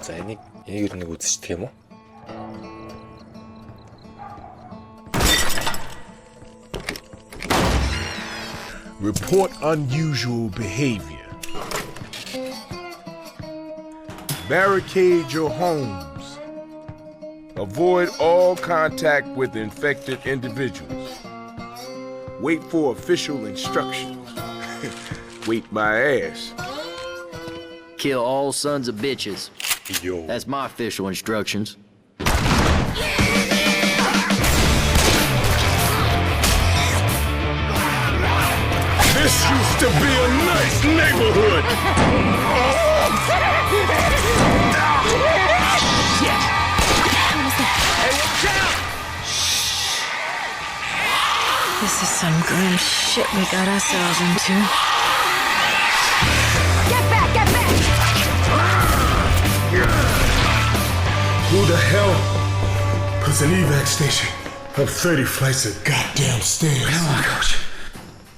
За энийг ер нь үзчихдэг юм уу? Report unusual behavior. Barricade your homes. Avoid all contact with infected individuals. Wait for official instructions. Wait my ass. Kill all sons of bitches. Yo. That's my official instructions. This used to be a nice neighborhood. This is some grim shit we got ourselves into. Get back! Get back! Who the hell puts an evac station up 30 flights of goddamn stairs? Come on, Coach.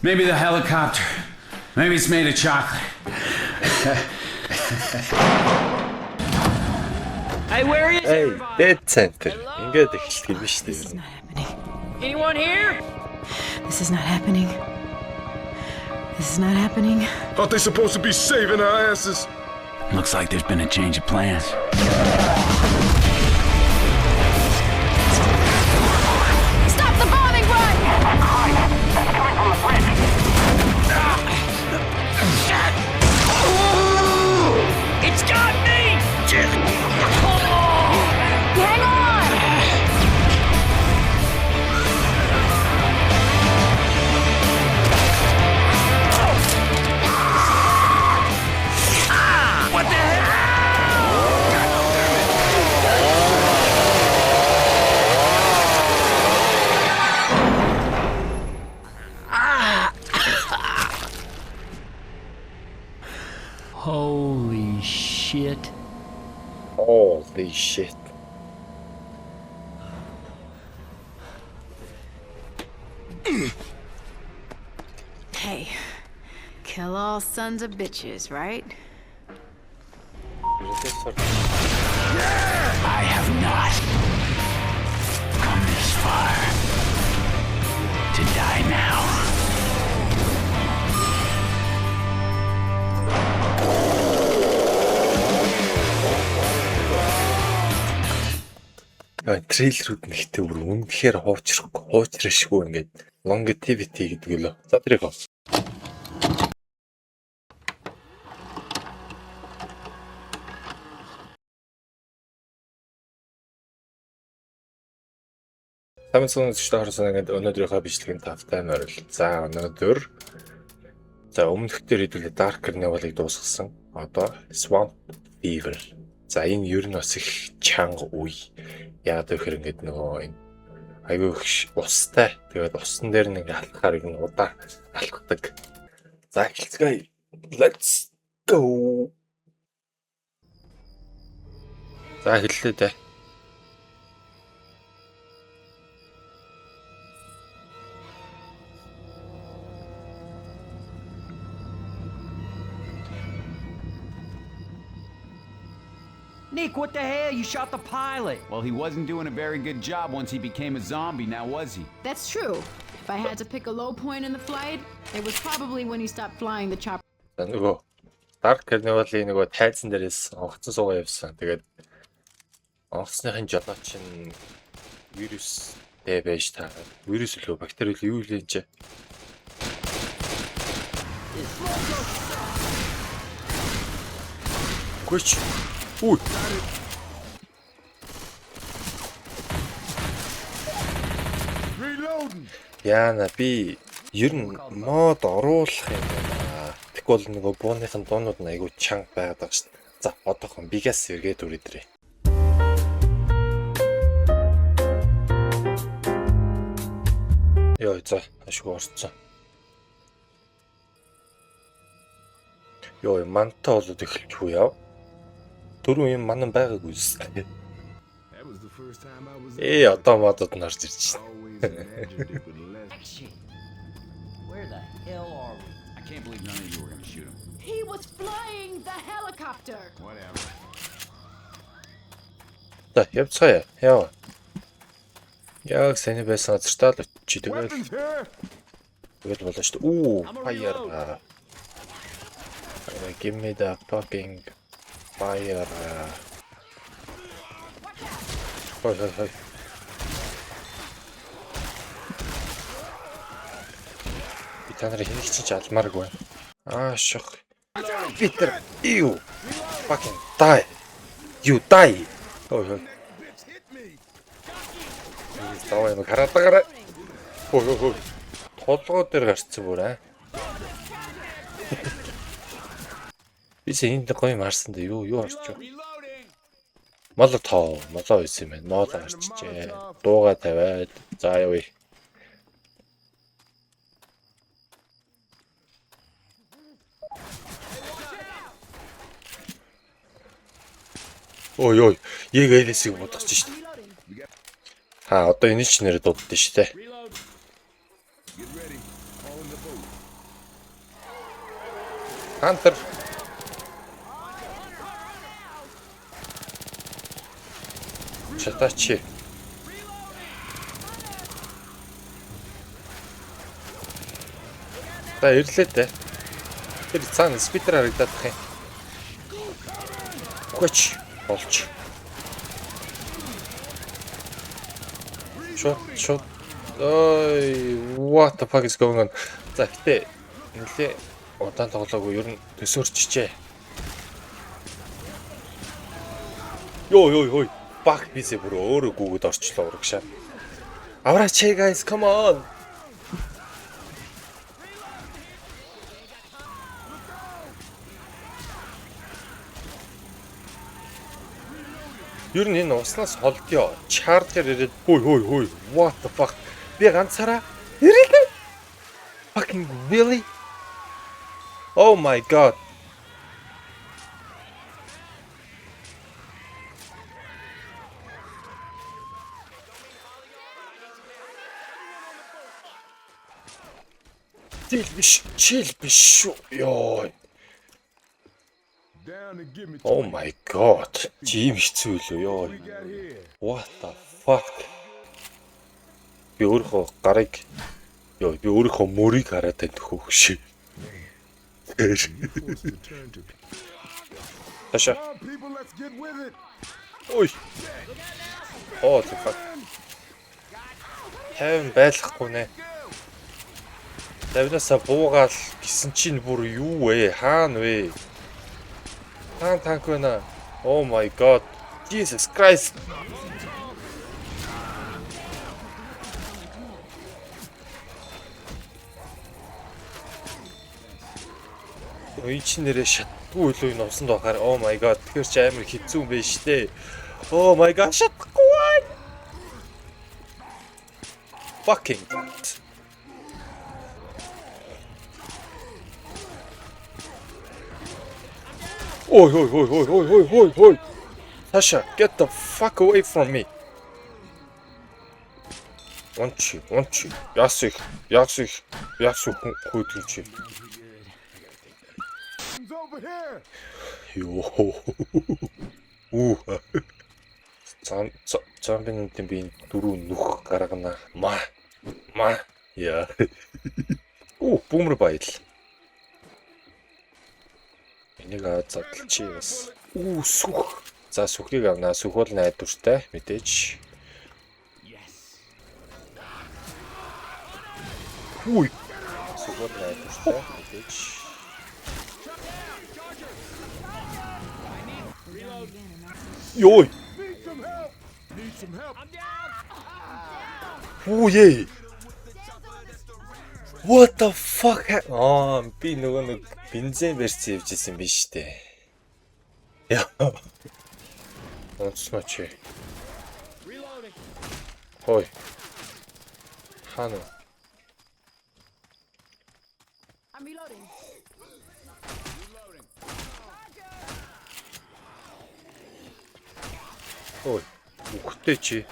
Maybe the helicopter. Maybe it's made of chocolate. Hey, where is Hey, everybody? Dead Center. Ингээд эхэлдэг юм шүү This is дээ. not happening. Anyone here? This is not happening. This is not happening. Aren't they supposed to be saving our asses? Looks like there's been a change of plans. Stop the bombing run! It's got me! Hang on! What the hell? Holy shit. Holy shit. Hey, kill all sons of bitches, right? I have not come this far to die now. Трейлерүүд нэгтэй бүр үнэхээр хуучрашгүй ингээд longevity гэдэг лөө. За тэрийг гоо. Самсон зөвшөөрөл харсан ингээд өнөөдрийнхөө бичлэгийн тавтай морил. За өнөөдөр өмнөх дээр хэдүүлээ Dark Carnival-ыг дуусгасан. Одоо Swamp Fever. За энэ ер нь бас их чанга үе. Яагаад гэхээр ингээд нөгөө энэ аюу их устай. Тэгээд усан дээр нэг алхахаар нэг удаа алхдаг. За эхэлцгээе. Let's go. За эхэллээ дээ. Nick, what the hell? You shot the pilot. Well, he wasn't doing a very good job once he became a zombie, now was he? That's true. If I had to pick a low point in the flight, it was probably when he stopped flying the chopper. За нөгөө Dark Carnival-ийн нөгөө тайзан дээрээс онгоцон суугаа явсан. Тэгээд онгоцныхын жолооч нь вирустэй байж таа. Вирус лөө бактери лөө юу л юм чи. Гүч. Үй. Яна би ер нь мод оруулах юм байна. Тэгвэл нөгөө бууныхын дуунууд нь айгүй чанга байгаад байгаа шүү дээ. За одоохон бигас эргээд үрээдрээ. Йоо за ашиг орцсон. Йоо мантай болоод эхэлчихв яа. Дөрөв юм манан байгаагүй зү. Одоо модод нарж ирж байна. Where the hell are we? I can't believe none of you were gonna shoot him. He was flying the helicopter. Whatever. За, явцгаая. Яа. Яг саний байсан газартаа л очиж тэгэл. Weapons here. Тэгэл болно шүү дээ. Fire. Give me the fucking fire. Хой. Би та нарыг хэнийг ч алмааргүй байна. Шох. Питер, you fucking die. You die. Хой. Давай нэг хараатаагаарай. Хой. Толгой дээр гарцсан бүр аа. Би энд гоё марсан да юу орчих. Молотоо үйсэн юм байна. Моол гарчжээ. Дууга тавиад за явъя. Ой, яг ээлэсийг бодгоч шүү дээ. Одоо энэ ч нэрээ дуудсан шүү дээ. Хантер. Чатачи. Та ирлээ дээ. Тэр цаана спитер харагдаад байх юм. Хүч олч. Шот. Ой, what the fuck is going on? За гэтээ нэлээ удаан тоглоогүй ер нь төсөөрчжээ. Йой. Баг бисээ бүр өөрөө гүгэд орчлоо урагшаа. Авраач guys, come on. Ер нь энэ уснаас холдё. Чаржер ирээд хөөй. What the fuck? Би ганцаараа ирээд. Fucking really? Oh my god. Chill биш. Ёо. Oh my god. Жим хэцүү лөө ёо. What the fuck? Би өөрөө гарыг ёо би өөрөө мөрийг хараад тань хөөгш. Таша. Ой. Oh the fuck. Тавин байлахгүй нэ. Тавинасаа буугаал гисэн чинь бүр юу вэ? Хаана вэ? Танк байна. Oh my god. Jesus Christ. Ой чи нэрээ шатгүй л энэ усанд бахаар. Oh my god. Тэгэхээр ч амар хэцүү юм байна штэ. Oh my god. Шатгүй. Fucking god. Ой. Tasha, get the fuck away from me. Want you. Ясыг хөөдөлч. Ёо. Зомбинуудын би дөрөв нүх гаргана. Ма. Яа. Бүүмэр баял. Энийг задлчи бас. Сүх. За сүхийг авнаа. Сүх бол найдвартай мэдээж. Үй. Сүх бол найдвартай мэдээж. Ёй. Ой. What the fuck? Би нөгөө нэг бензин версий явж исэн биш үү? Яа. Онцмоч. Ой. Хана. I'm reloading. Ой. Ухтэй чи.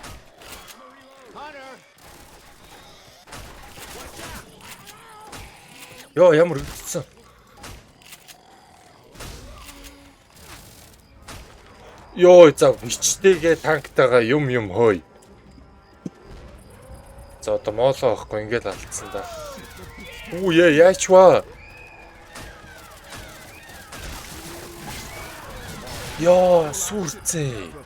Ёо ямар үдцсэн. Йоо, за бичтэйгээ танктайгаа юм хөөе. За одоо моолоо авахгүй ингээл алдсан да. Үу яачваа. Яа, сүрцээ.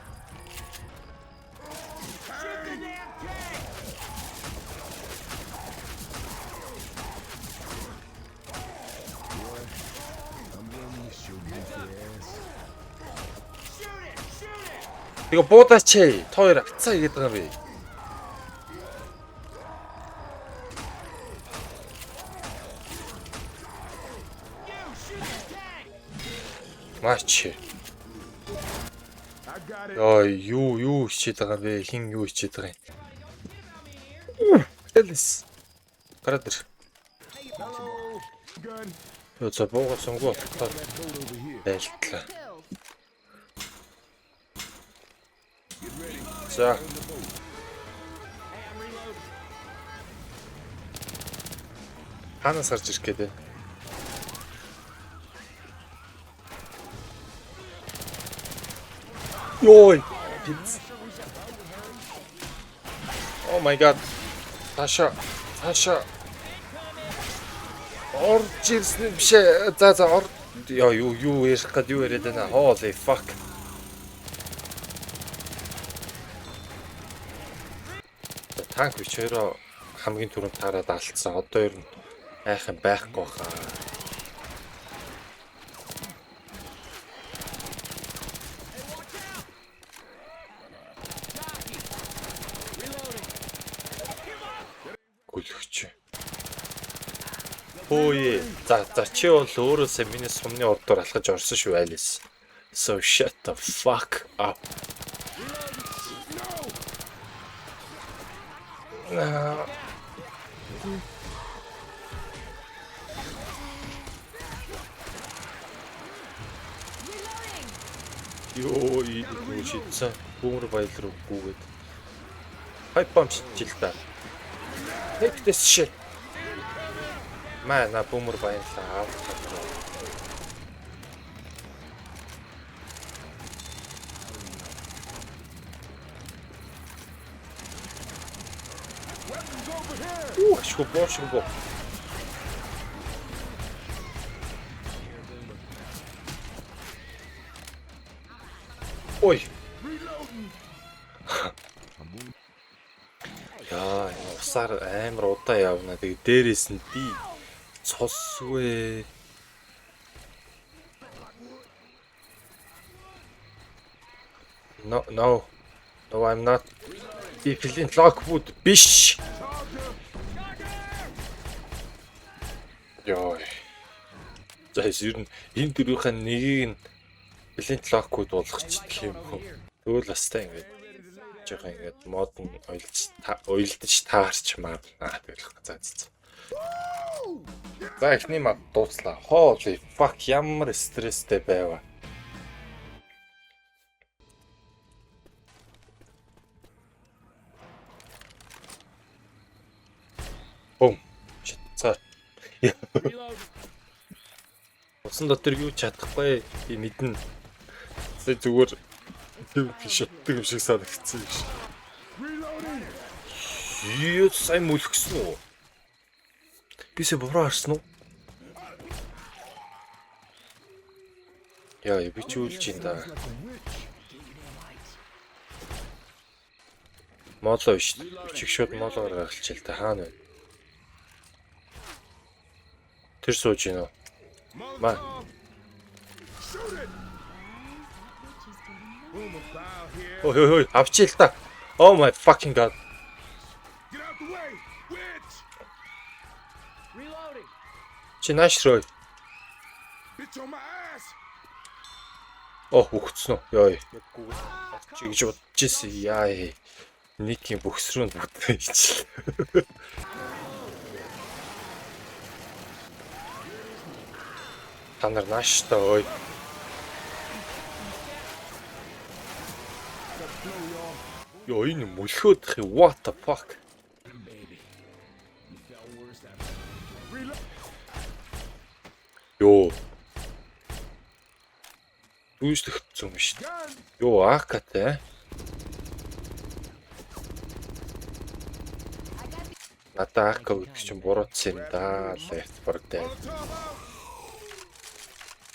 이거 보다체 토이라 ца игээд байгаа юм бэ. Мач. Яа, юу хичээд байгаа юм бэ? Хин юу хичээд байгаа юм? Элис. Гараад ир. Ёо за буугасангүй болохоор байлтлаа. За. Ханаас гарч ирэх гээд байна. Йой. Oh my god. Таша. Орж ирсэн биш ээ. За ор. Яа юу ярих гээд юу яриад байна. Holy fuck. Танк бичээрөө хамгийн түрүүнд таараад алдсан. Одоо ер нь айхан байхгүй хаа. Гүлгч. Ой, за чи бол өөрөөсөө миний сумны урдуур алхаж орсон шүү Алис. So shut the fuck up. Ёо, юу шийдсэн. Бүүмэр баял руу гүгээд. Хайпам шийдэл та. Take this shit. Маа бүүмэр баялаа. Шуго. Ой. Яа, усаар амар удаа явна. Тэгээ дээрээс нь би цосвэ. No, I'm not. Би Flint Lockwood биш. Яа. За ер нь энэ дөрвийнхээ нэгийг нь Flint Lockwood болгочих юм хөө. Тэгвэл бас та ингэж жоохон ингэж мод нь ойлдож таарч маарна тэгэл. За. За ихний мад дууцлаа. Holy fuck, ямар стресстэй байва. Бум. За. Усан дотор юу чадахгүй би мэднэ. Зүгээр шатдаг юм шиг санагдсан биш. Юу сайн мүлгсэн үү? Бисээ буруу харсан уу? Яа, би ч үлж ин да. Молоо биш. Бичиг шууд молоор гаргалчихъя л та хаана вэ? Тэр сууж гинөө. Ма. Ой, авчил та. Oh my fucking god. Чи наашрой. Үхсэн үү? Яа. Чи гэж бодчихсэн. Яа. Нэг юм бөхсрөө бүтээч. Та нар нааштай ой. Ёо энэ мөлхөөд их what the fuck. Ёо. Дүүслэх юм шүү дээ. Юу АК-тэй? Надаа АК гэдэг чинь буруутсан юм да. Left бортой.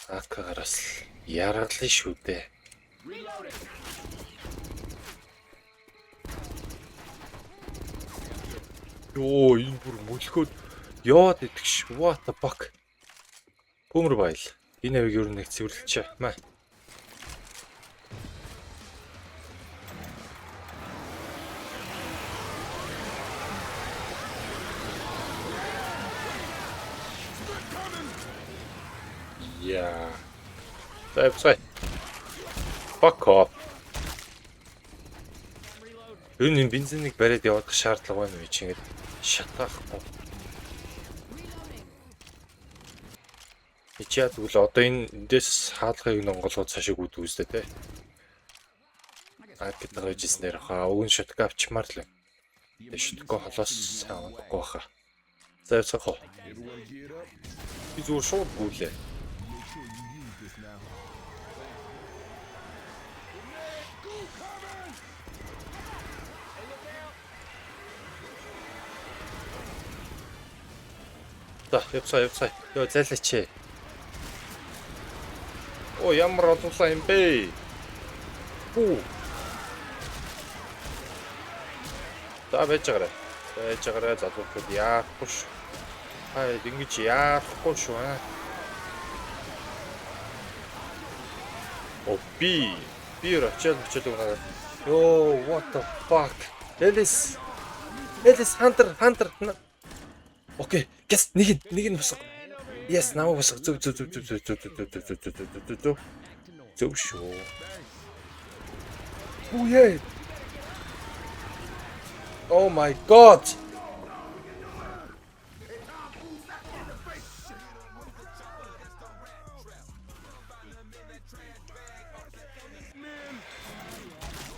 АК-гараас яргалын шүү дээ. Йоо, энэ бүр мөлхөөд яваад идэх ш. What the fuck? Бөмөр баял. Энэ авиг ер нь нэг цэвэрлэлчээ. Маа. Yeah. Зайвцай. Fuck off. Энэ бензинийг бариад явах шаардлага байна уу чи ингэж шатаахгүй. Ичээд тэгвэл одоо эндээс хаалгыг нонголгоод цаашаа гүйдэг үстэй те. Гэдэг байжсэн нэр хаа өгөн шатга авчмаар л. Шатга холоос сайн унахгүй баха. Зайвцай хоо. Би зүгээр шууд гүйлээ. Явцай. Йоо зайлаач. Оо ямар олонлаа юм бэ? Оо. Байж байгаарай залуучууд яахгүй ш. Хай ингэж яахгүй шүү аа. Оо би очил угаа. Йоо what the fuck? Элис Hunter. Окей, гэс нэг нь босго. Yes, намайг босго. Зөв. Зөв шүү. Oh yeah. Oh my god.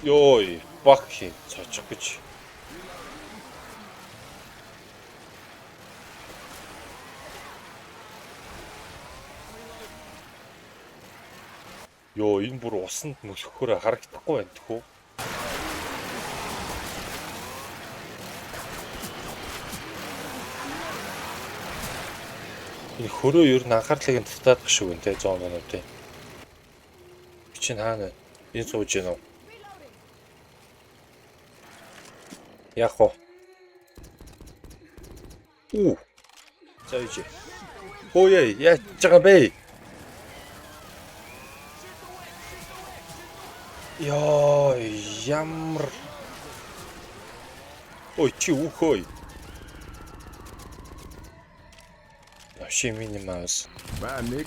Йой, fuck хий цочих гэж. Йоо, энэ бүр усанд мөлхөхөөр харагдахгүй байна тэхүү. Энэ хөрөө ер нь анхаарлыг нь татаад гэх шиг үнтэй 100 минутын. Би чинь хаана вэ? Энэ сууж гэнэ үү? Яг уу. Зайж. Хөөе, яаж байгаа бэ? Йоо, ямар. Ой, чи үхой. Вообще минимаус. Bye, Nick.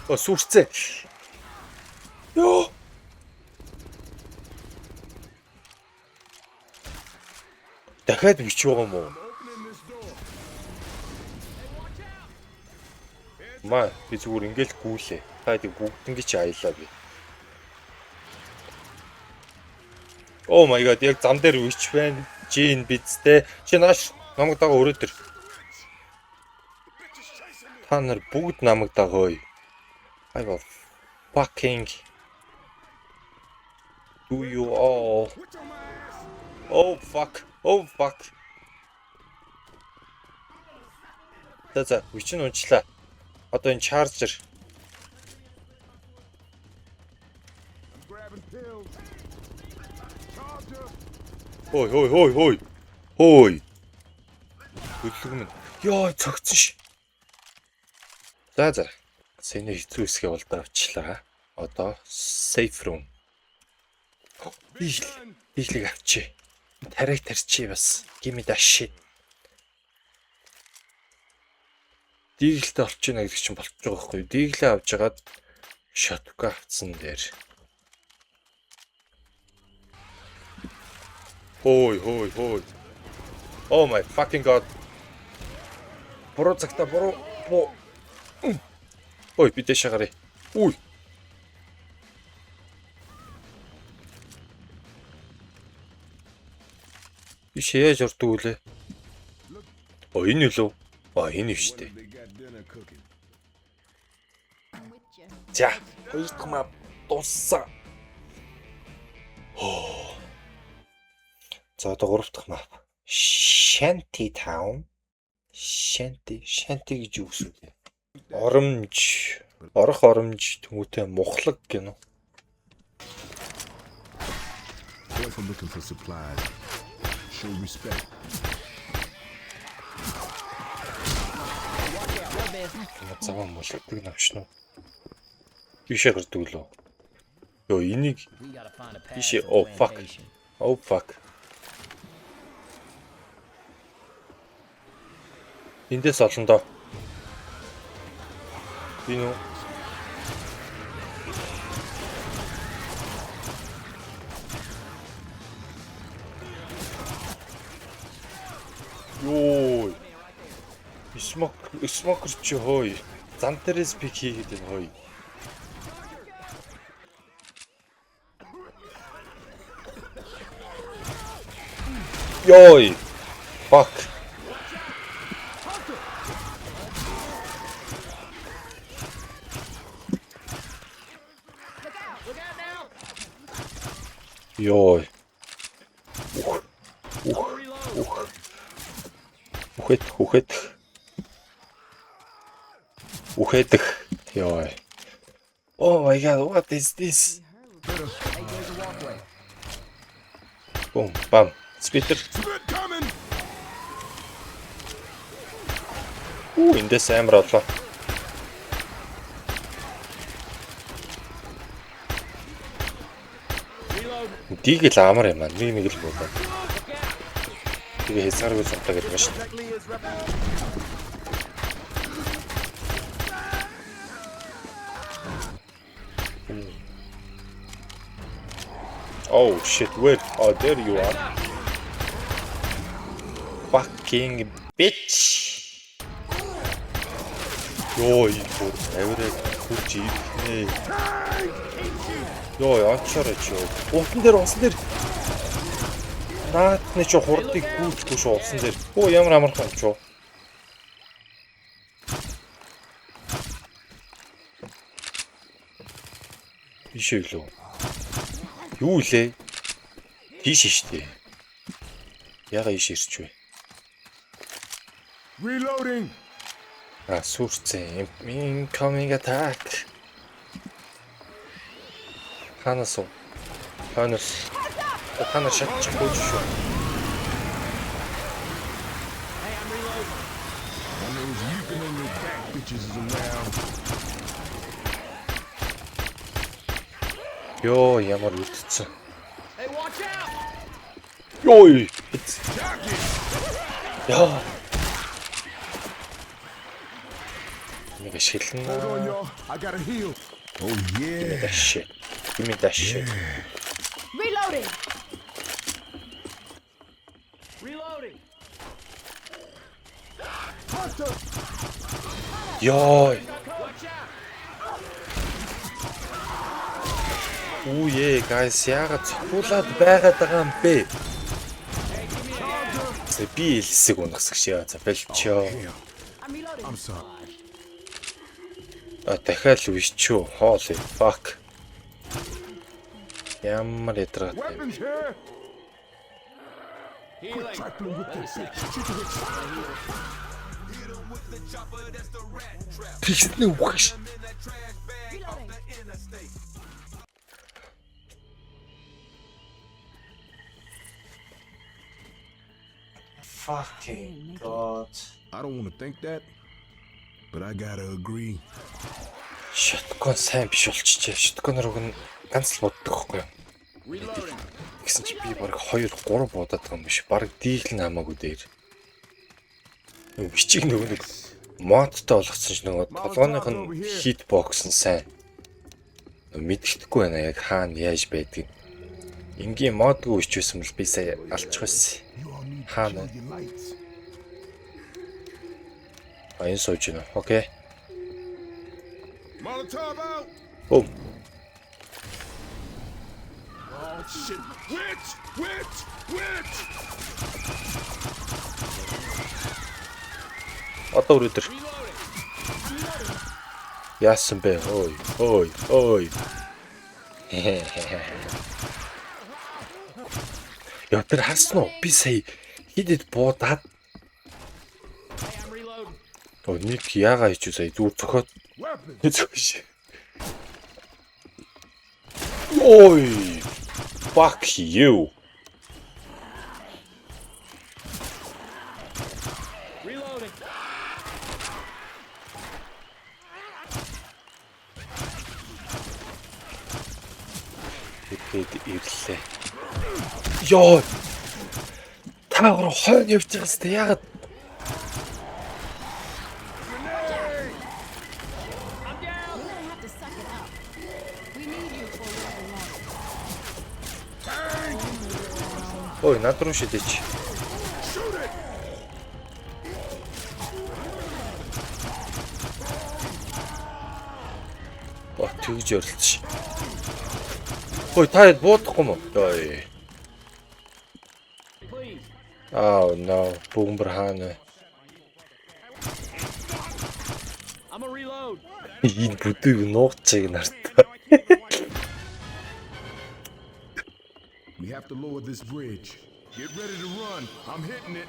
О, сүрцээ. Йоо. Дахиад бич байгаа юм уу? Маа, би зүгээр ингээл гүйлээ. Та тийм бүгднийг ч аялаа би. Oh my god, яг зам дээр үеч байна. Жин бидтэй. Чи нааш намайг дага өрөөдөр. Та нар бүгд намайг дагааё. I will fucking do you all. Oh fuck. За, үеч нь унчлаа. Одоо энэ чаржер. Хой. Хөдлөг минь. Йоо, цогцсон ш. За. Сэний хэцүү хэсгээ болдоо авчлаа. Одоо safe room. Бичлэг авчи. Тарайг тарчи бас. Give me that shit. Диглтэй олж ийнэ гэдэг чинь болчих жоох байхгүй. Диглээ авч жагаад шотка авцсан дээр. Хой. Oh my fucking god. Буруу цагта буруу. Ой, би дэше гарыг. Уй. Би яаж урддаг үлээ. Энэ юу лөө? Энэ юу штэ. They got dinner cooking. За, хоёр дахь мап дууссан. За одоо гурав дахь мап. Shanty Town. Shanty гэж юу гэсэн үг вэ? Оромж. Орох оромж тэмүүтэй мухлаг гэнэ. Careful looking for supplies. Show respect. Цагаан мулдаг навшнуу. Бишээ гардаг лөө. Йоо энийг бишээ fuck. Oh fuck. Эндээс олон доо. Би нөө Йоо. Смокер чи хой. Зан дээрээс пик хийгээд байна хой. Йой. Fuck. Йой. Ухэтх. Йой. Oh my god, what is this? Boom, bam. Spitter. Spit coming. Эндээс амар олоо. Дигэл амар юм аа. Нэг л боо. Тэгээ хязгааргүй зуртаа гэдэг байна шүү дээ. Oh shit, where? Oh, there you are. Fucking bitch. Йоо, энэ бүр авираа хурж ирнэ. Йоо, ачаарч ёо. Усан дээр. Наатны ч хурдыг гүйцэхгүй шүү усан дээр. Оо, ямар амархан ч юу. Бишээ лөө. Юу лээ? Тийш штэ. Яга иш ирч вэ? Reloading. Сүрцэн. Incoming attack. Ханаас. Ханаас шатчихгүй шүү. One of those leaping on your back bitches is around. Йоо, ямар үлдсэн. Йой. Яа. Нэг шилэн. Hold on, y'all. I gotta heal. Oh yeah. Shit. Give me that shit. Reloading. Йой. Ooh yeah, guys, яагаад цохиулаад байгаад байгаа юм бэ? Би элсэг унагсах шээ. За болчихё. I'm sorry. Дахиад л вичүү. Holy fuck. Ямар ядраад. Weapons here. Quit trifling with this. Тэгснэ үхш. Fucking god. I don't want to think that, but I gotta agree. Shotgun сайн биш болчихжээ. Shotgun руу ганц л боддог байхгүй юу? Гэсэн чи би баг 2 3 бодоод байгаа юм биш. Баг дийл нь хамаагүй дээр. Бичиг нэг модтой болгосон ч нөгөө толгойных нь хитбокс нь сайн. Мэддэхгүй байна яг хаана яаж байдгийг. Ингийн модгүй ичвэсэн бол би сая алчих байсан. Хаана? Айн сууж байна. Окей. Molotov out. Oh. Oh shit. Witch. Одоо өрөөдөр. Яасан бэ? Ой. Яа тэр харсан уу? Би сая хидэд буудаад. Нэг яага хийчих сая зүр цохоод. Зүгш. Ой. Fuck you. Тэгэд ирлээ. Йоо. Таагаар хойно явж байгаас тэ яагаад Ой, над руу шидэж. Тэгж орилч. Ой, та буудахгүй мó? Ой. Oh no, бомбер хаана. I'm a reload. Энэ бүдэг нууцыг нартаа. We have to lower this bridge. Get ready to run. I'm hitting it.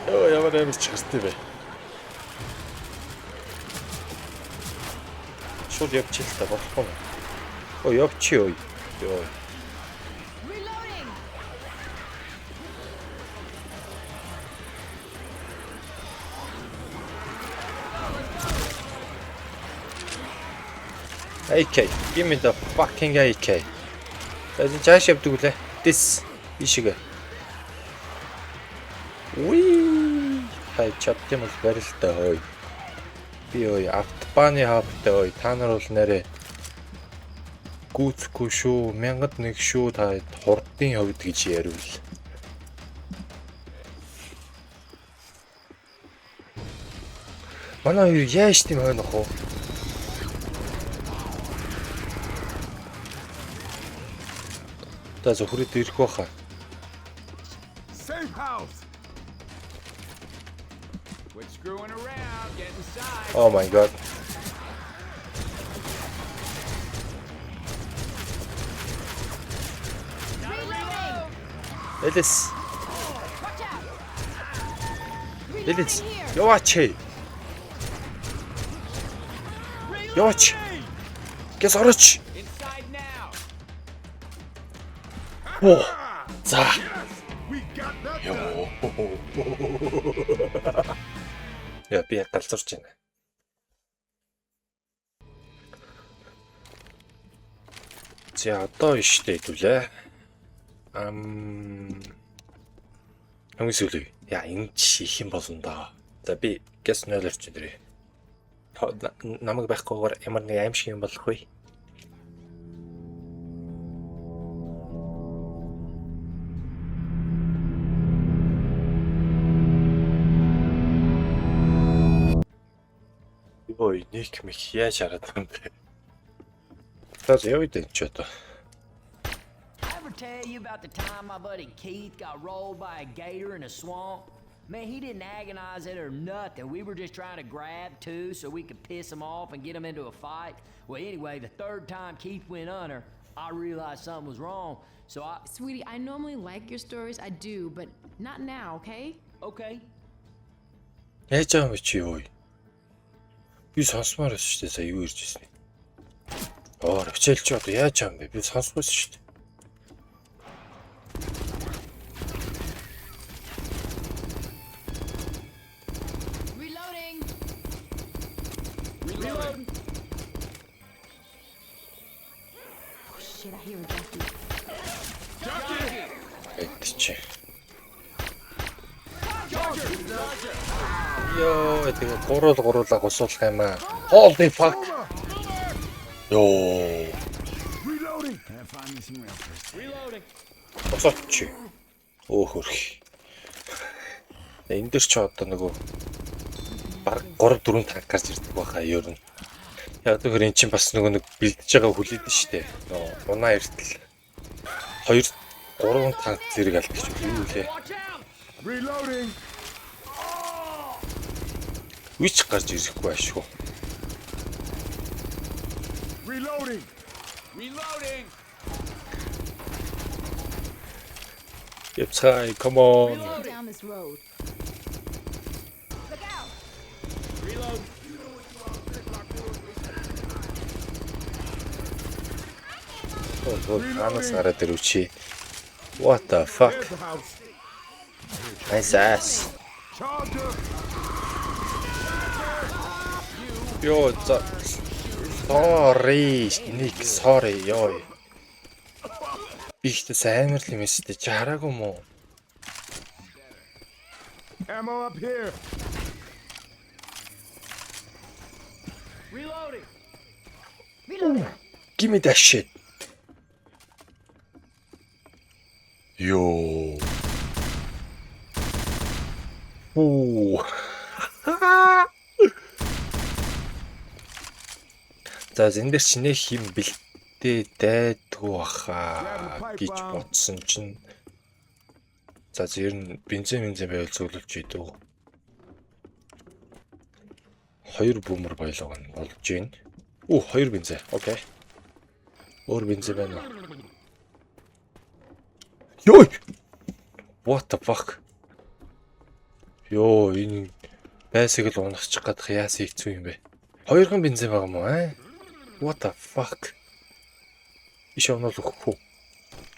Ой, ямар амарч хэвчтэй бэ. Шууд явчих л та болохгүй. Ой, явчих ой. Йоо. Reloading. AK, give me the fucking AK. За чааш явдаг үлээ. This ишигэ. Уи. Хай чаптым л барилтаа хой. Би ой автбаны хавтай ой та нар бол нэрэ гүцэхгүй шүү 1001 шүү та хурдын ховд гэж яриул. Манай хоёр яаж тийм хойнох вэ? Та зөвхөн ирэх байхаа. Safe house. Quit screwing around, get inside. Oh my god. Элис. Элис. Яваач. Яваач. Гэс орооч. Inside now. Оо. За. We got that. Яа би галзуурч байна. За одоо иштэй хэвлээ. Хамгийн сүүлийн. Яа энэ чих юм болно доо. За би гэс 0 орч ирээ. Намайг байхгүйгээр ямар нэг аим шиг юм болох вэ? Ой, нэг мэх яаж хараад байгаа юм бэ? Тас явъя дээ ч одоо. Ever tell you about the time my buddy Keith got rolled by a gator in a swamp? Man, he didn't agonize it or nothing. We were just trying to grab two so we could piss him off and get him into a fight. Well, anyway, the third time Keith went under, I realized something was wrong. So I... Sweetie, I normally like your stories, I do, but not now, okay? Okay. Яаж байгаа юм чи юу? Би сонсмоор байсан шүү дээ сая юу ирж ирсэн. Хичээлч одоо яаж байгаа юм бэ? Би сонсмоор шүү дээ. Reloading! Reloading. Oh shit, I hear a jockey. Эдч. Йоо, тэгээ гуруулаа гусуулах юм аа. Holy fuck. Йоо. Reloading. Can't find me some reference. Reloading. Босооч. Өөхөрх. Энд дэр ч одоо нөгөө баг 3 4 танк гарч ирдэг байхаа ер нь. Яг тэр эн чинь бас нөгөө нэг бэлдэж байгаа хүлээдэн штэ. Нөгөө унаа эртэл 2 3 танк зэрэг алдчих юм лээ. Watch out! Reloading. Үуч гарч ирэхгүй ашгүй. Reloading. Яцхай, come on. Down this road. Look out! Ханаас гараад ирвчи. What the fuck? There's the house. Nice ass. Charger. Yo, sorry. Nick, sorry. Ёо. Ихтэй амар л юм эсвэл чи хараагүй мó? Ammo up here. Reloading. Give me that shit. Yo. Ooh. За энэ дээр чи нэг хим бэлтээ дайдгүй баха гэж бодсон чинь за ер нь бензин байвал зөвлөж идэв. Хоёр бүүмэр байлгаа нь болж байна. Оо, хоёр бензин. Окей. Өөр бензин байна уу? Ёй. What the fuck? Ёо, энэ байсаг л унахчих гадах яас хийцүү юм бэ? Хоёрхан бензин байгаа юм аа? What the fuck? Иш онол өгөхгүй.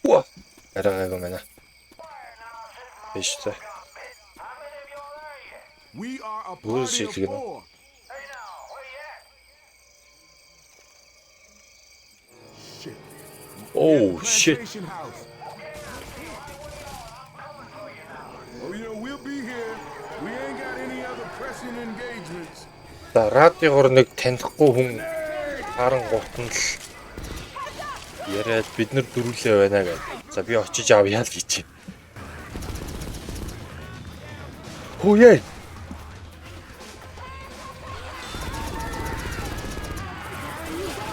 Уа. Араагаа мэнэ. Иштэй. We are a Where is party she of together? 4. Shit. Oh shit. Plantation house. Oh, you know, we'll be here. We ain't got any other pressing engagements. За радиогоор нэг танихгүй хүн харангуут нь л яриад бид нар дөрүлээ байна гэж. За би очиж авъя л гэж. Хөөе.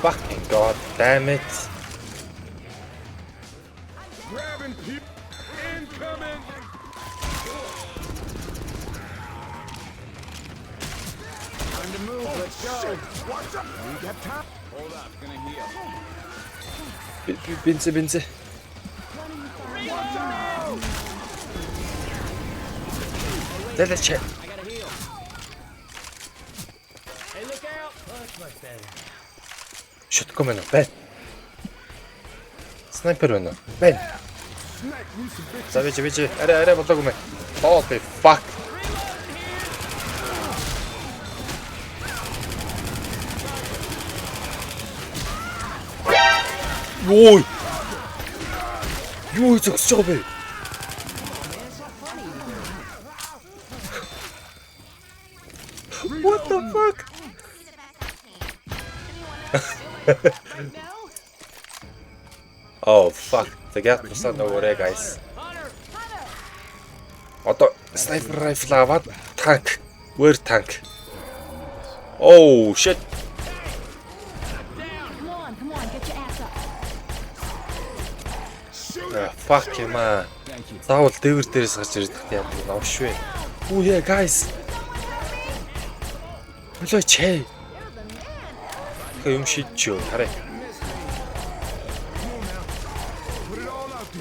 Fucking god damn it. Grabbing people. Incoming. Time to move. Let's go. Watch up. We got time. Hold up, gonna heal. Бензин. Дэлэч. I gotta heal. Hey, look out! Oh, that's much better. Шотком байна. Бай. Снайпер байна. Бай. Smack you some bitch. За бич. Арай болоогүй мэ. Oh the fuck. Йой. Юу зогсож байгаа бэ? What the fuck? Oh fuck. Тэгээд тусаа нөгөөрэй guys. Одоо снайпер райфл аваад танк. Where tank? Oh shit. Come on, get your ass up. Fuck юм аа. Заавал дээвэр дээрээс гарч ирэх яа гэх новш вэ. Оо yeah guys. Хөлөө чээ. Юм шийдчихё. Хараа.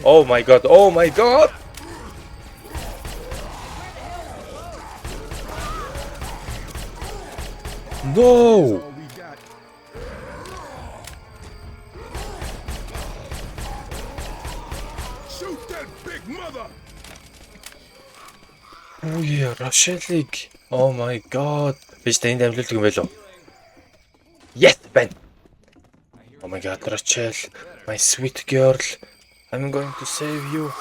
Oh my god. Oh my god. No. All we got. Shoot that big mother. Oh yeah, Rochelle-ийг. Oh my god. Биш тэнд амжилтдаг юм байлоо. Yes, байна. Oh my god, Rochelle, my sweet girl. I'm going to save you.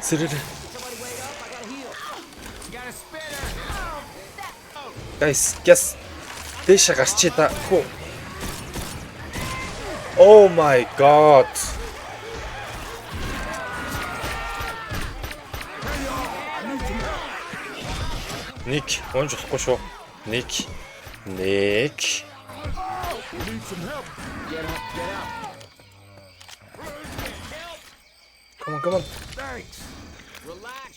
Сэрэр. Guys. Дэше гарчи та. Oh my god. Ник, онж болохгүй шүү. Ник. Come on. Thanks. Relax.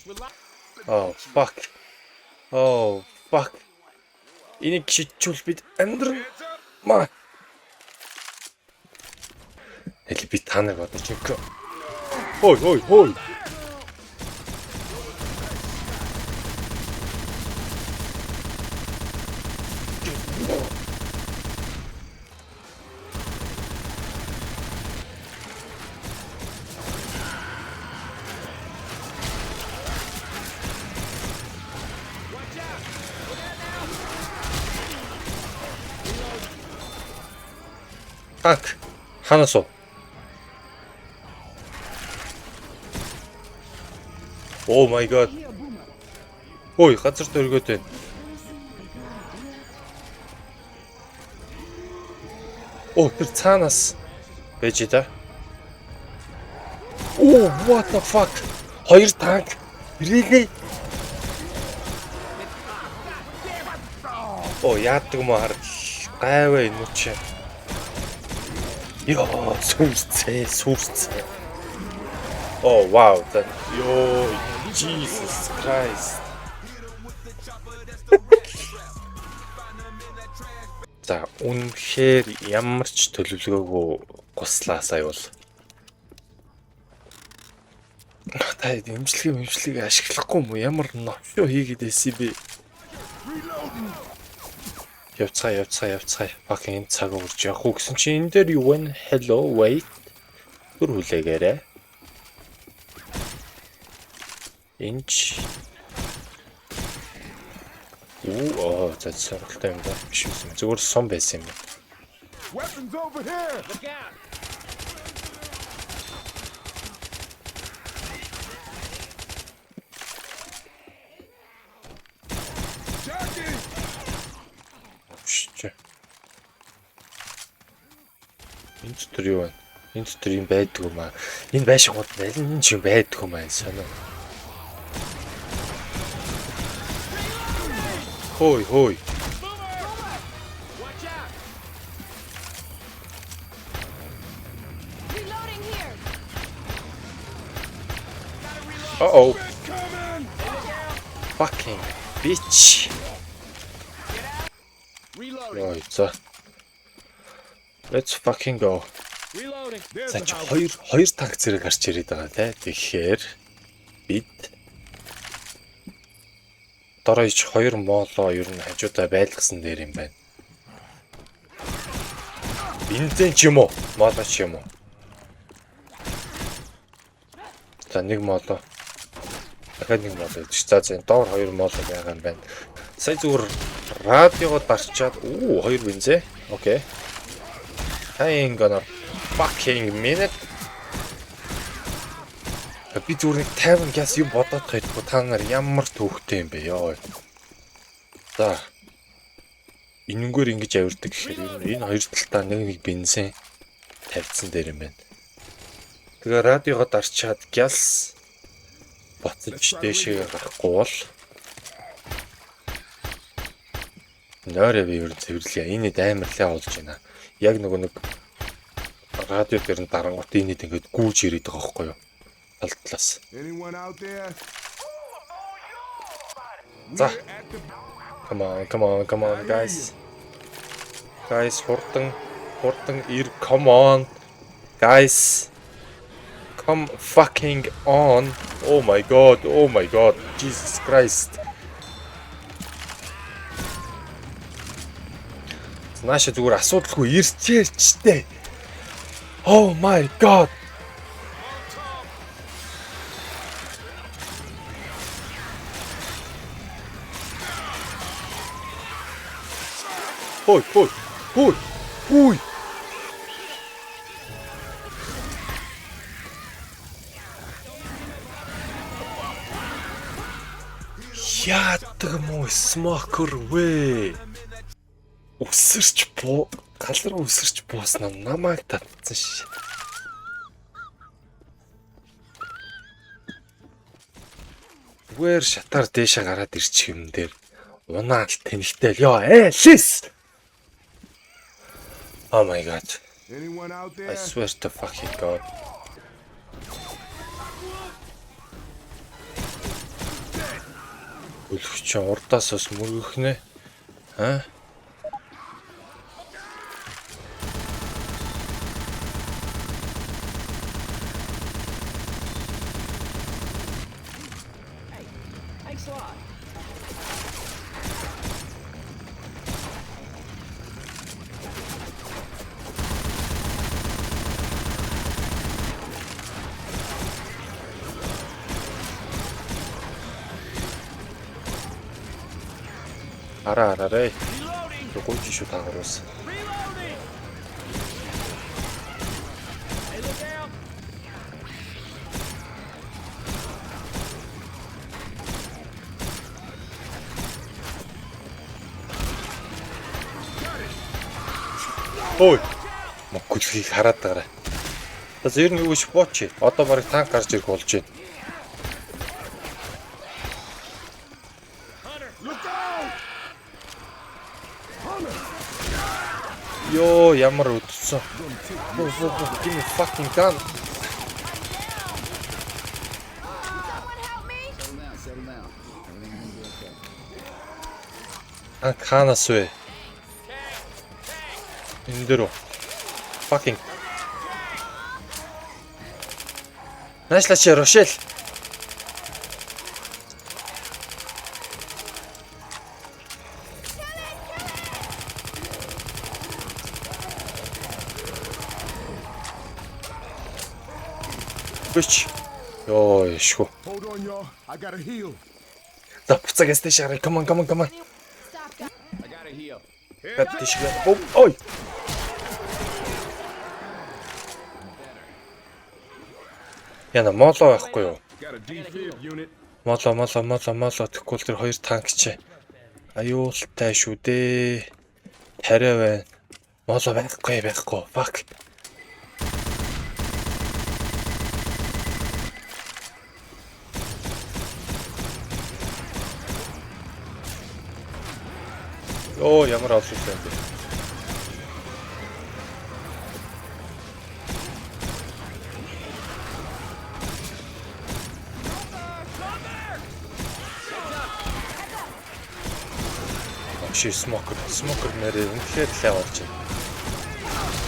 Oh fuck. Oh fuck. Энийг шидчүүл бид амьдрал маа. Эли би таныг одоо чимк. Хой. Танк. Ханаас уу? Oh my god. Ой, газар дөргөөд байна. Оо, тэр цаанаас байж да. Oh, what the fuck? Хоёр танк. Really? Оо, яадаг юм аа хараад гайваа энэ ч. Йоо, сүрцээ. Oh wow, that yo Jesus Christ. За, үнэхээр ямар ч төлөвлөгөөгүй гуслаа сая бол. Та имжлэгийг ашиглахгүй юм уу? Ямар новшоо хийгээд байсан бэ? Явцгаа. Fucking цаг урж явах уу гэсэн чи энэ дээр юу вэ? Hello, wait. Түр хүлээгээрэй. Инч. За соролтой юм да. Биш юм. Зүгээр сон байсан юм. Weapons over here! Look out! Jackie! Шээ. Энэ дотор юу вэ? Энэ дотор юм байдаг юм аа. Энэ байшингууд аль нь ч юм байдаг юм аа сонио. Хой. Watch out! Reloading here. Uh-oh. Coming! Fucking bitch. Reloading. Right, so. Let's fucking go. Reloading. There's За the чи house. хоёр танк зэрэг гарч ирээд байгаа тий. Тэгэхээр бид доройч хоёр молоо ер нь хажуудаа байлгасан дээр юм байна. Бензин ч юм уу? Молоо ч юм уу? За нэг молоо. Дахиад нэг молоо идэж. За доор хоёр молоо байгаа юм байна. Сая зүгээр радиогод дарчаад хоёр бензин. Окей. Hang on a fucking minute. Би зүгээр 50 газ юм бодоод байдгүй та нар ямар төвхтэй юм бэ ёо. За. Энэнгээр ингэж авирдаг гэхээр энэ хоёр талтаа нэг бензин тавьсан дээр юм байна. Тэгээ радиогоо дарчаад газ боцож дээшээ гарахгүй бол нойроо би ер нь цэвэрлэе. Энэ даймарлаа олж байна. Яг нэг радио дээр нь дарангуут энэ ингээд гүүж ирээд байгаа байхгүй юу? Талтлаас. Anyone out there? За. Come on, guys. Guys, хурдан come on. Guys. Come fucking on. Oh my god. Jesus Christ. Нааша зүгээр асуудалгүй ирчээчтэй. Oh my god. Ой. Яадаг мó смокер вэ? Галар үсэрч бууснаа намайг татсан ш. Зүгээр шатаар дээшээ гараад ирчих юм дээр унаал тэнхтэл ёо лис. Oh my god. Anyone out there? I swear to fucking god. Хөлөгч урдаас бас мөргөхнэ. Аа? Thanks a lot. Араарай. Гойж шүү таагараас. Reloading! Hey, look out! Ой. Мокулхийг хараад байгаарай. За ер нь юу гэж бооч. Одоо барыг танк гарч ирэх болж байна. Йоо, ямар үдсэн. Give me fucking gun. Ханаас вэ? Энэ дээр fucking Нашлаач Рошел. Бич. Йоо, шгүй. Hold on, y'all. I gotta heal. За буцаагаас тийш харъя. Come on. I gotta heal. Тийш. Ой. Яна моло байхгүй юу? Got a defib unit. Моло тэгвэл тэр хоёр танк чи. Аюултай шүү дээ. Тариа байна. Моло байхгүй. Fuck. Оо, ямар олсон юм бэ? Смокер нэрээ үнэхээр лав болж байна.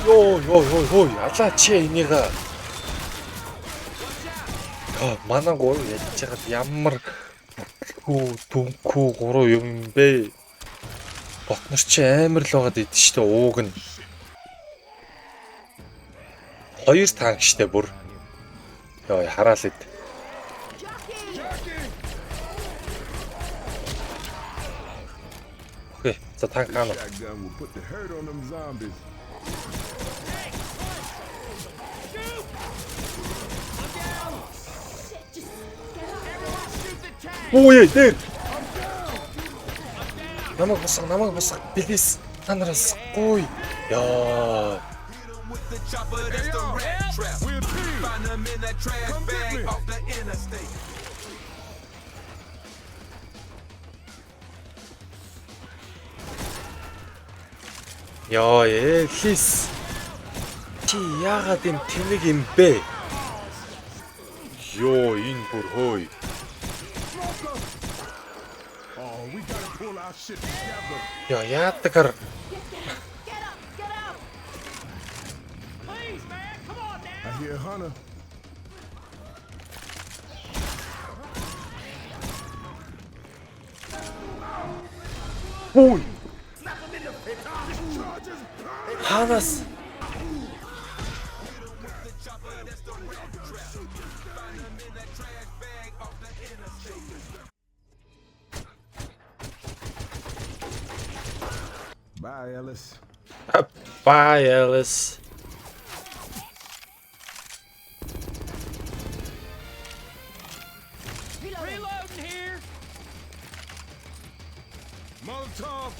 Йоо, алаа чи энийг. Манай гоо яаж чагаад ямар түнхүү гурав юм бэ? Ботнор чи амар л байгаад идэв штэ ууг нь. Хоёр танк штэ бүр. Йоо, хараал ид. Окей, за танк хаана? Shotgun will put the hurt on them zombies. Ой, дээр. Намайг босго. Билис. Танараас гуй. Яа. Яа, Элис. Чи яагаад юм тэнэг юм бэ? Йоо, энэ бүр хөөе. Oh, we gotta pull our shit together. Яа, яатагар. Get up! Please, man, come on now! I hear Hunter. Ой. Ханас. Bye, Ellis. Bye, Alice. Reloading here! Molotov.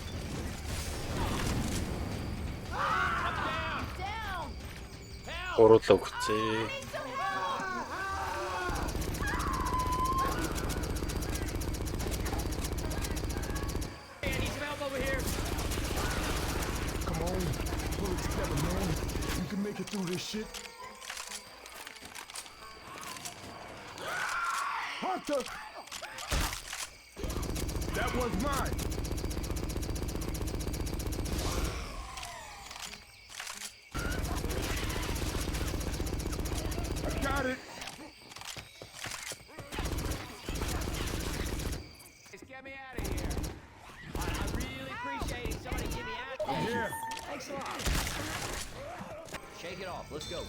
Down! Гурлаа өгчээ. Hey, I need some help over here. Come on. Pull it together, man. You can make it through this shit. Hunter! one's mine. I got it. Get me out of here. I really appreciate it. Somebody get me out of here. Thanks a lot. Shake it off. Let's go.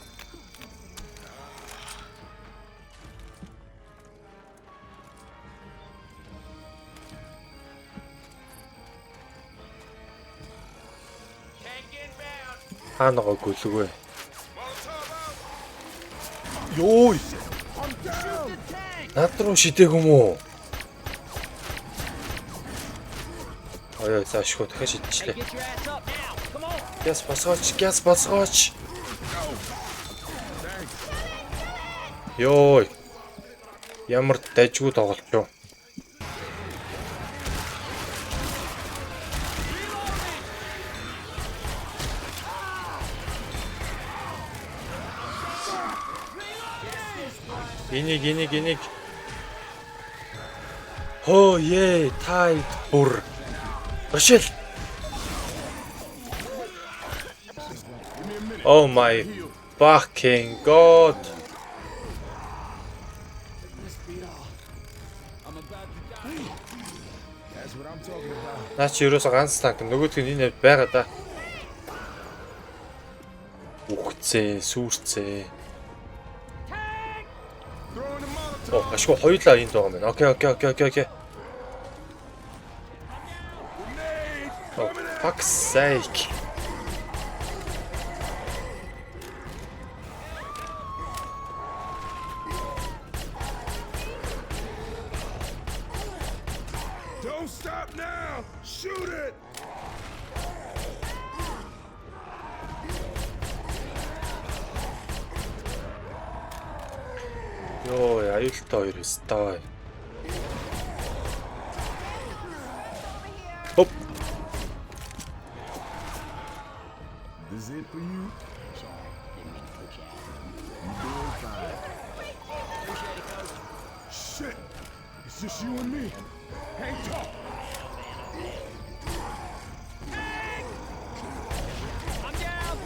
Хаанаа гүлгүй. Ёй. Над руу шидээх юм уу? Ой, заашгүй дахиад шидчихлээ. Get your ass up now. Come on. Гяс босгооч. Ёй. Ямар дажгүй тоглож юу? Энийг. Хоо е, тай бүр. Башил. Oh my fucking god. That's what I'm talking about. Наач ерөөсө ганц танк нөгөөдг нь энэ байгаа да. Үхцээ, сүрцээ. Throwing the Molotov. Оо, ашгүй хоёулаа энд байгаа юм байна. Окей. Oh, fuck's sake. Don't stop now. Shoot it. Ёо, аюултай хоёр стай. Оп. This is it for you. Shit. It's just you and me. Hang tough. I'm down.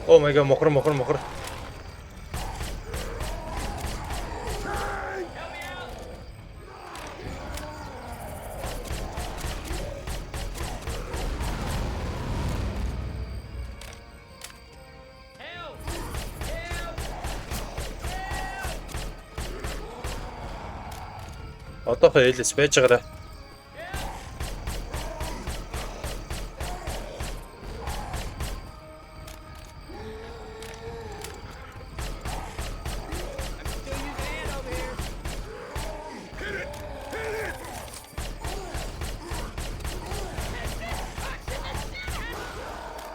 Oh my god, мохор. Help. Одоохоо ээлээс байж байгаарай.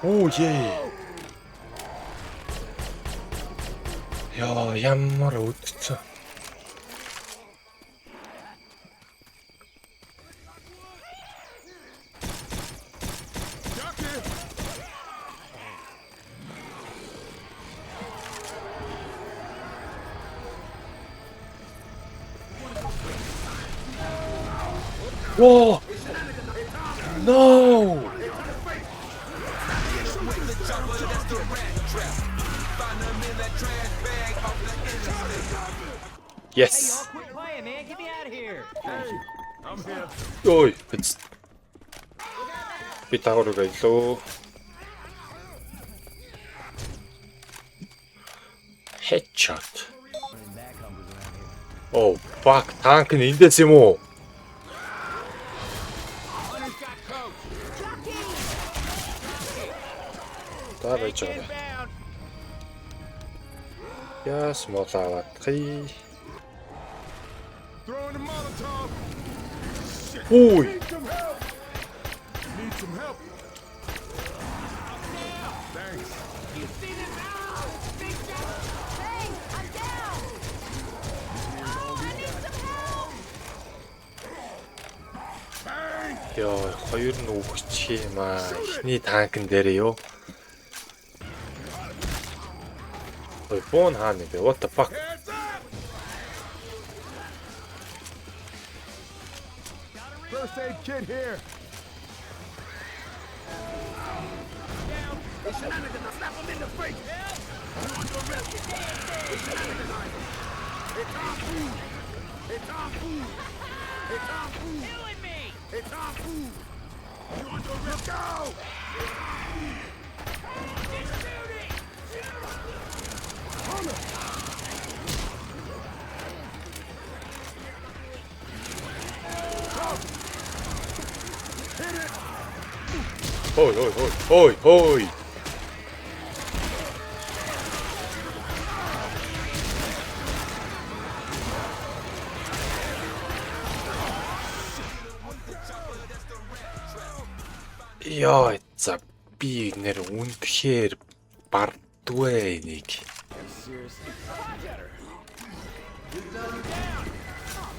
Оо е. Яа, ямар өдцөө. Duck it. Whoa! No! Yes. Quit playing, man. Get me out of here. I'm here. Ой, биз. Би тааруугаа илүү. Headshot. Oh, fuck, танк нь эндээс юм уу? Та байж байгаа. Яс молават хий. Throwing the Molotov. Ой. Need some help. Need some help. Thanks. Hey, I'm down. I need some help. Bang. Ёо, хоёр нь өгчих юм аа. Эхний танкн дээрээ ёо. Ой, бон хаана бэ? What the fuck? Heads up. First aid kit here. Hoi. Яа, за би нэр үнэхээр бардгүй энийг.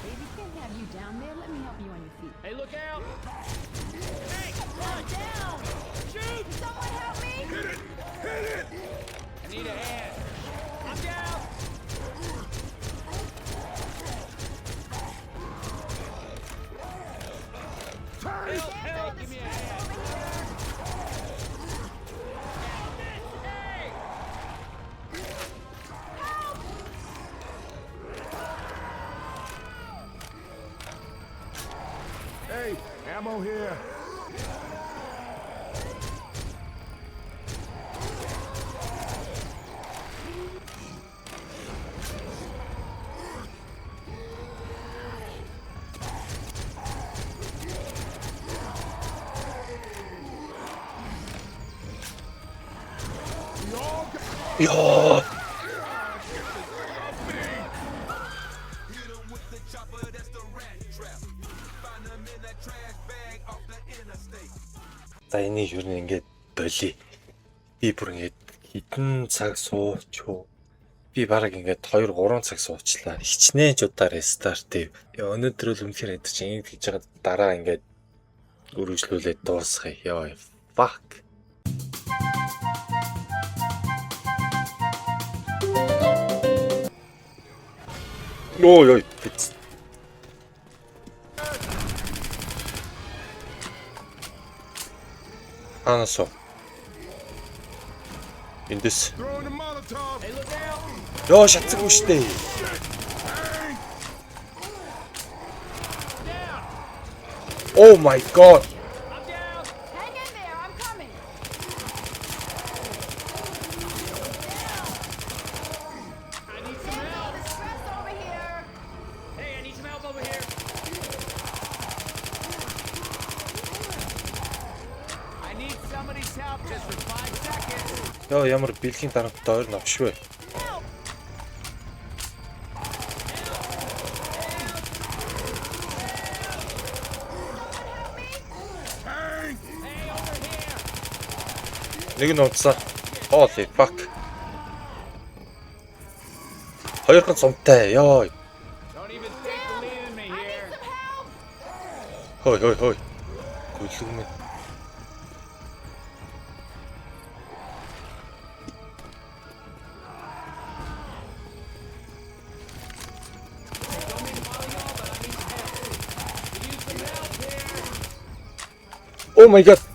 Baby, can't have you down there. Let me help you on your feet. Hey, look out! Down! Shoot! Someone help me! I need a hand. I'm down! Help! Give me a hand. Hey, ammo here. Яа. За энийг юу нэг ингээд болий. Би бүр ингээд хитэн цаг суучгүй. Би бараг ингээд 2-3 цаг суучлаа. Хичнээн ч удаа рестарт ив. Өнөөдөр л үнэхээр энэ чинь ингэж байгаа дараа ингээд үргэлжлүүлээд дуусгая. Яа, fuck. Ой, пиц. Анасо. Эндээс. Throwing the Molotov. Ёо, шатсаггүй штэ. Oh my god. Hang in there. I'm coming. I need some help. Distress over here. Hey, I need some help over here. I need somebody's help just for 5 seconds. Ёо, ямар бэлгийн дарамттай ойр навшгүй. Нэг нь унтсан. Holy fuck. Хоёрхан цомтой. Ёо. Don't even think of leaving me here. Хой. Гүлэг минь. Oh my god. Don't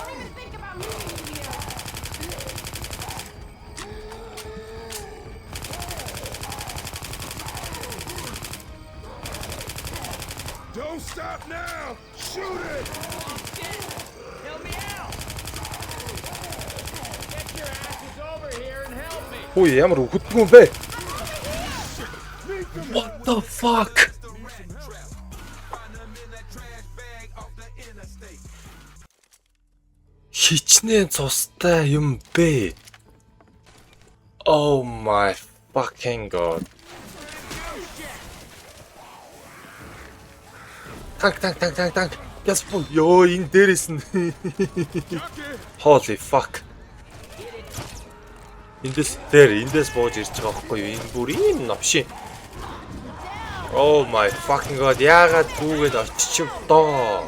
even think about leaving me here. Don't stop now. Shoot it. Help me out. Get your asses over here and help me. Ой, ямар хөдөлгөөн бэ? What the fuck? Хичнээн цустай юм бэ? Oh my fucking god. Танк. Яспон. Ёо, энэ дээрээс нь. Holy fuck. Эндээс бууж ирж байгаа байхгүй юу? Энэ бүр ийм навшин. Oh my fucking god. Яагаад гүүгээд очив доо?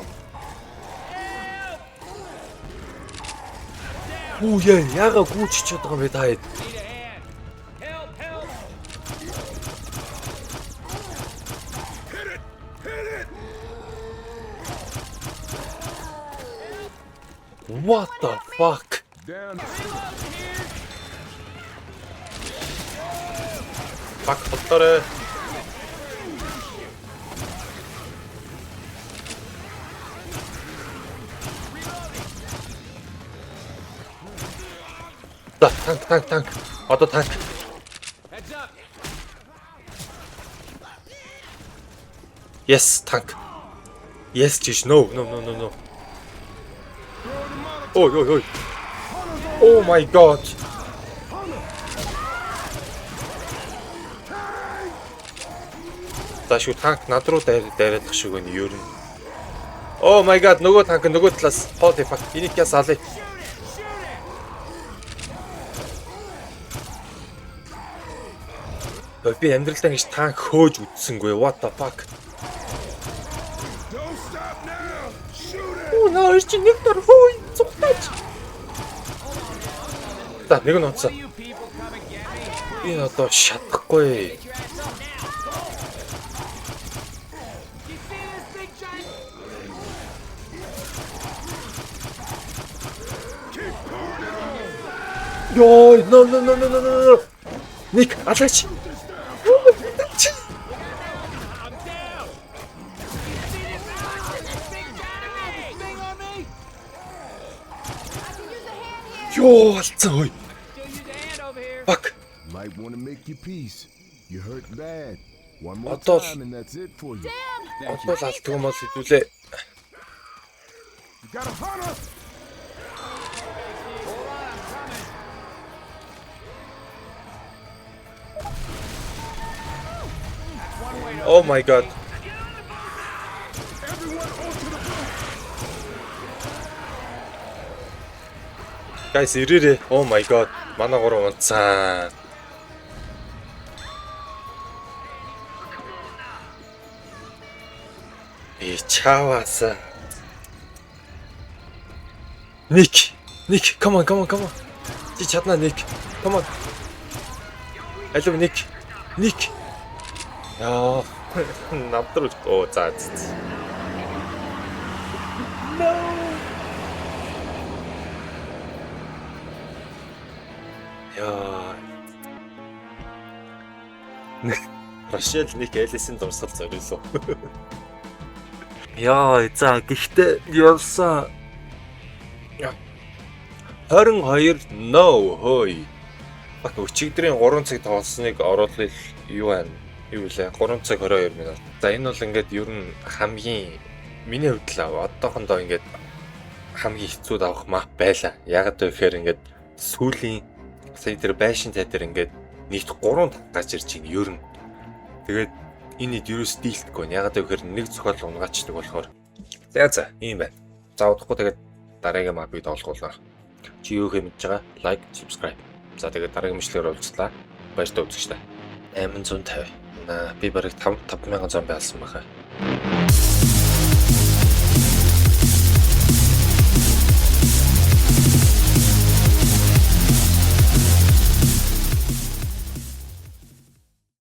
Оо яагаад гүүж чад байгаа юм бэ та хэд? Need a hand. Help. Hit it. What the fuck? Down. Fuck болоорой. Танк. Одоо танк. Yes, tank. Yes, Jish. No. Ой. Oh my god. Таашгүй танк над руу дайрах шиг байна ер нь. Oh my god, нөгөө танк нөгөө талаас. Holy fuck. Энийг яс алъя. Би амьдралдаа ингэж танк хөөж үтсэнгүй. What the fuck? Don't stop now. Shoot it. Оо наа чи нэг дор хөөй цугтаач. За нэг нь онцоо. Би одоо шатахгүй. Йой, no. Ник, алаач. Йоо, алцсан ой. Fuck. Might want to make your peace. You hurt bad. One more Одоо time and that's it for you. одоо л алдгүй мал хэдүүлээ. You got a hunter. Oh my god. Guys, ирээрээ. Oh my god. Манай гурав унтсан. Чаваса. Ник, come on. Чи чадна Ник. Come on. Алив Ник. Яа, навдруу. Оо за. Яа. Рашел Ник Элисийн дурсгал зориулсан. Яа, за гэхдээ явсан 22 no хөөе. Бак өчигдрийн 3 цаг тоглосныг оруулал юу байна? Юу лээ 3 цаг 22 минут. За энэ бол ингээд ер нь хамгийн миний хувьд л одоохондоо ингээд хамгийн хэцүү давах мап байла. Яг л гэхээр ингээд сүүлийн сая тэр байшин цай дээр ингээд нийт 3 гарч ирж байна ер нь. Тэгээд энэ вирус дийлдэхгүй. Яг л гэхээр нэг цохол унгаачдаг болохоор. За ийм байна. За удахгүй тэгээд дараагийн мапыг тоглуулаа. Чи юу хэмж байгаа? Лайк, subscribe. За тэгээд дараагийн мэдлэгээр уулзлаа. Баярлалаа үзэгчдээ. 850. Би барыг 5000 зомби алсан баха.